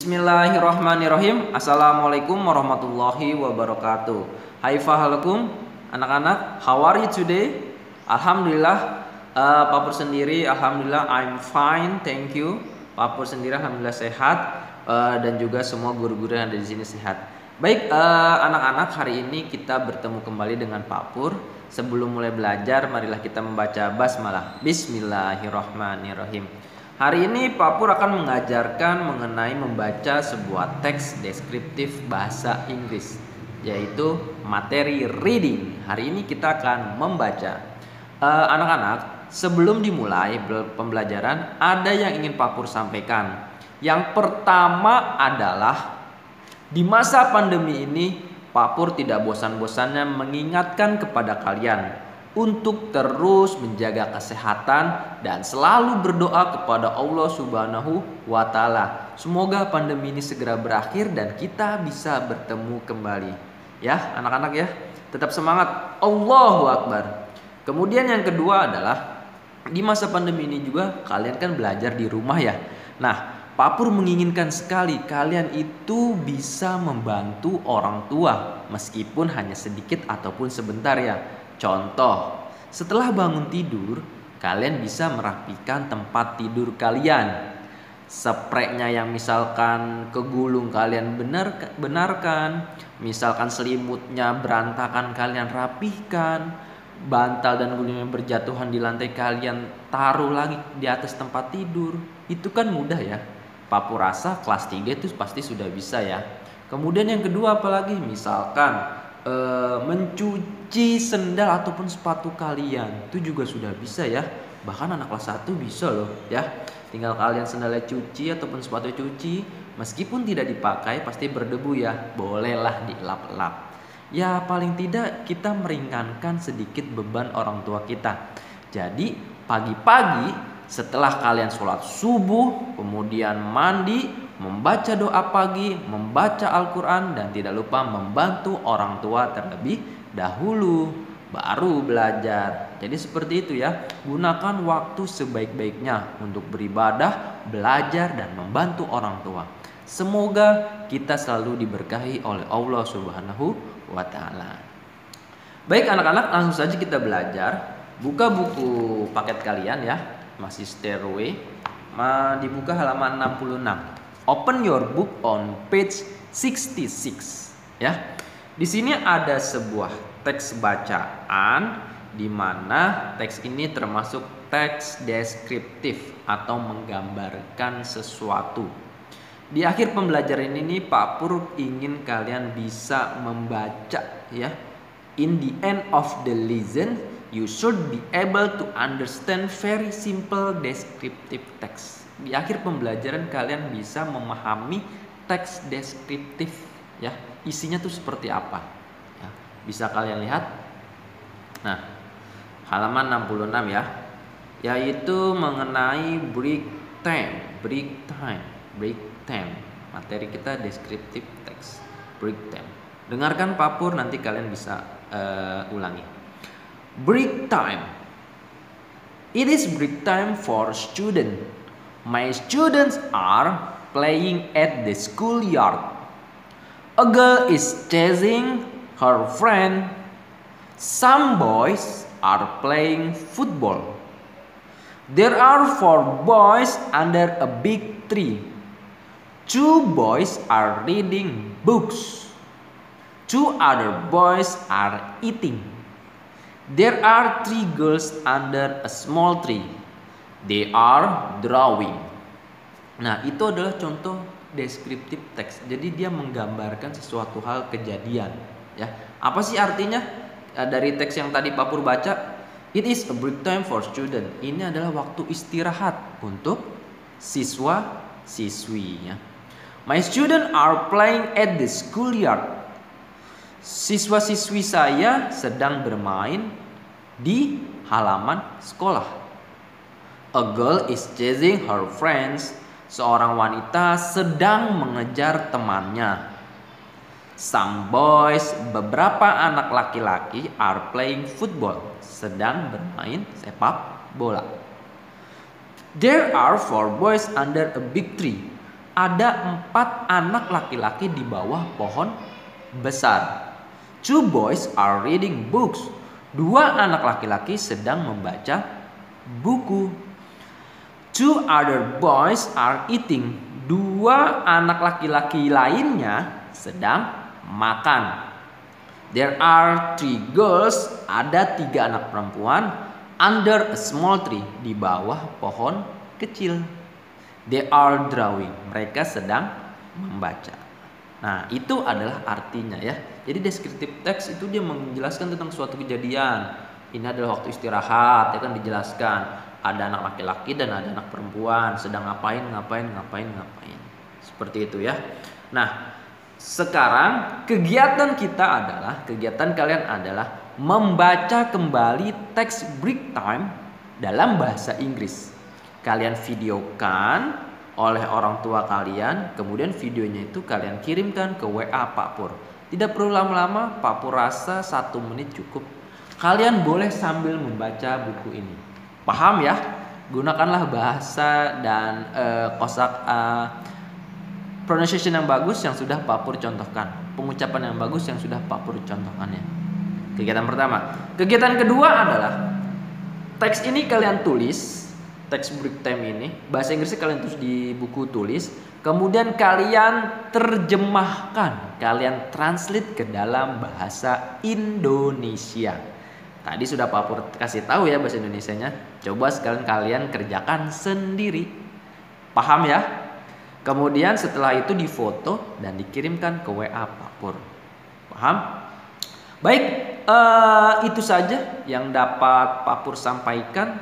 Bismillahirrahmanirrahim. Assalamualaikum warahmatullahi wabarakatuh. Hai fahalakum anak-anak, how are you today? Alhamdulillah, Papur sendiri alhamdulillah I'm fine, thank you. Papur sendiri alhamdulillah sehat, dan juga semua guru-guru yang ada di sini sehat. Baik, anak-anak, hari ini kita bertemu kembali dengan Papur. Sebelum mulai belajar, marilah kita membaca basmalah. Bismillahirrahmanirrahim. Hari ini Papur akan mengajarkan mengenai membaca sebuah teks deskriptif bahasa Inggris, yaitu materi reading. Hari ini kita akan membaca. Anak-anak, sebelum dimulai pembelajaran, ada yang ingin Papur sampaikan. Yang pertama adalah di masa pandemi ini, Papur tidak bosan-bosannya mengingatkan kepada kalian untuk terus menjaga kesehatan dan selalu berdoa kepada Allah Subhanahu wa Ta'ala. Semoga pandemi ini segera berakhir dan kita bisa bertemu kembali. Ya, anak-anak ya, tetap semangat. Allahu Akbar. Kemudian yang kedua adalah di masa pandemi ini juga kalian kan belajar di rumah ya. Nah, Papur menginginkan sekali kalian itu bisa membantu orang tua meskipun hanya sedikit ataupun sebentar ya. Contoh, setelah bangun tidur, kalian bisa merapikan tempat tidur kalian. Spraynya yang misalkan kegulung kalian benarkan, misalkan selimutnya berantakan kalian rapihkan, bantal dan gulung yang berjatuhan di lantai kalian taruh lagi di atas tempat tidur. Itu kan mudah ya. Papur rasa kelas 3 itu pasti sudah bisa ya. Kemudian yang kedua apalagi, misalkan mencuci sendal ataupun sepatu kalian, itu juga sudah bisa ya. Bahkan anak kelas 1 bisa loh ya. Tinggal kalian sendalnya cuci ataupun sepatu cuci, meskipun tidak dipakai pasti berdebu ya, bolehlah dilap-lap. Ya paling tidak kita meringankan sedikit beban orang tua kita. Jadi pagi-pagi setelah kalian sholat subuh, kemudian mandi, membaca doa pagi, membaca Al-Quran, dan tidak lupa membantu orang tua terlebih dahulu, baru belajar. Jadi seperti itu ya, gunakan waktu sebaik-baiknya untuk beribadah, belajar, dan membantu orang tua. Semoga kita selalu diberkahi oleh Allah Subhanahu wa Ta'ala. Baik anak-anak, langsung saja kita belajar. Buka buku paket kalian ya, masih stairway, dibuka halaman 66. Open your book on page 66 ya. Di sini ada sebuah teks bacaan di mana teks ini termasuk teks deskriptif atau menggambarkan sesuatu. Di akhir pembelajaran ini Papur ingin kalian bisa membaca ya. In the end of the lesson, you should be able to understand very simple descriptive text. Di akhir pembelajaran kalian bisa memahami teks deskriptif ya. Isinya tuh seperti apa ya. Bisa kalian lihat. Nah, halaman 66 ya. Yaitu mengenai break time. Materi kita deskriptif teks. Break time. Dengarkan Papur, nanti kalian bisa ulangi. Break time. It is break time for student. My students are playing at the schoolyard. A girl is chasing her friend. Some boys are playing football. There are 4 boys under a big tree. 2 boys are reading books. 2 other boys are eating. There are 3 girls under a small tree. They are drawing. Nah, itu adalah contoh deskriptif teks. Jadi dia menggambarkan sesuatu hal kejadian ya. Apa sih artinya dari teks yang tadi Papur baca? It is a break time for student. Ini adalah waktu istirahat untuk siswa siswinya. My student are playing at the schoolyard. Siswa-siswi saya sedang bermain di halaman sekolah. A girl is chasing her friends. Seorang wanita sedang mengejar temannya. Some boys, beberapa anak laki-laki are playing football. Sedang bermain sepak bola. There are 4 boys under a big tree. ada 4 anak laki-laki di bawah pohon besar. 2 boys are reading books. 2 anak laki-laki sedang membaca buku. 2 other boys are eating. 2 anak laki-laki lainnya sedang makan. There are 3 girls. Ada 3 anak perempuan. Under a small tree. Di bawah pohon kecil. They are drawing. Mereka sedang membaca. Nah, itu adalah artinya ya. Jadi descriptive text itu dia menjelaskan tentang suatu kejadian. Ini adalah waktu istirahat, ya kan, dijelaskan. Ada anak laki-laki dan ada anak perempuan sedang ngapain. Seperti itu ya. Nah, sekarang kegiatan kalian adalah membaca kembali teks break time dalam bahasa Inggris. Kalian videokan oleh orang tua kalian, kemudian videonya itu kalian kirimkan ke WA Pak Pur. Tidak perlu lama-lama, Pak Pur rasa 1 menit cukup. Kalian boleh sambil membaca buku ini. Paham ya? Gunakanlah bahasa dan pronunciation yang bagus yang sudah Pak Pur contohkan. Pengucapan yang bagus yang sudah Pak Pur contohkannya. Kegiatan pertama. Kegiatan kedua adalah teks ini kalian tulis, teks break time ini, bahasa Inggrisnya kalian tulis di buku tulis, kemudian kalian terjemahkan, kalian translate ke dalam bahasa Indonesia. Tadi sudah Pak Pur kasih tahu ya bahasa Indonesianya. Coba sekalian kalian kerjakan sendiri. Paham ya? Kemudian setelah itu difoto dan dikirimkan ke WA Pak Pur. Paham? Baik, itu saja yang dapat Pak Pur sampaikan.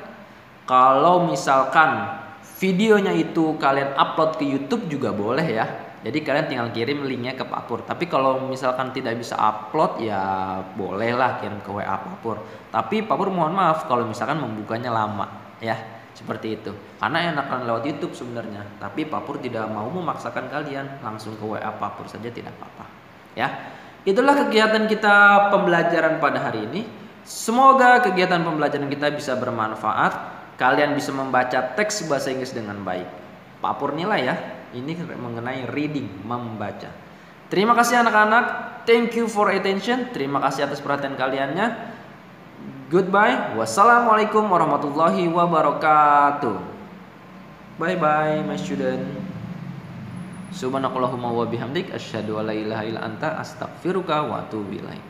Kalau misalkan videonya itu kalian upload ke YouTube juga boleh ya. Jadi kalian tinggal kirim linknya ke Pak Pur. Tapi kalau misalkan tidak bisa upload ya bolehlah kirim ke WA Pak Pur. Tapi Pak Pur mohon maaf kalau misalkan membukanya lama ya. Seperti itu. Karena enakan lewat YouTube sebenarnya. Tapi Pak Pur tidak mau memaksakan kalian, langsung ke WA Pak Pur saja tidak apa-apa. Ya. Itulah kegiatan kita pembelajaran pada hari ini. Semoga kegiatan pembelajaran kita bisa bermanfaat. Kalian bisa membaca teks bahasa Inggris dengan baik. Pak Pur nilai ya. Ini mengenai reading, membaca. Terima kasih anak-anak. Thank you for attention. Terima kasih atas perhatian kaliannya. Goodbye. Wassalamualaikum warahmatullahi wabarakatuh. Bye bye my student. Subhanakallahumma wa bihamdik asyhadu an la ilaha illa anta astaghfiruka wa atubu ilaik.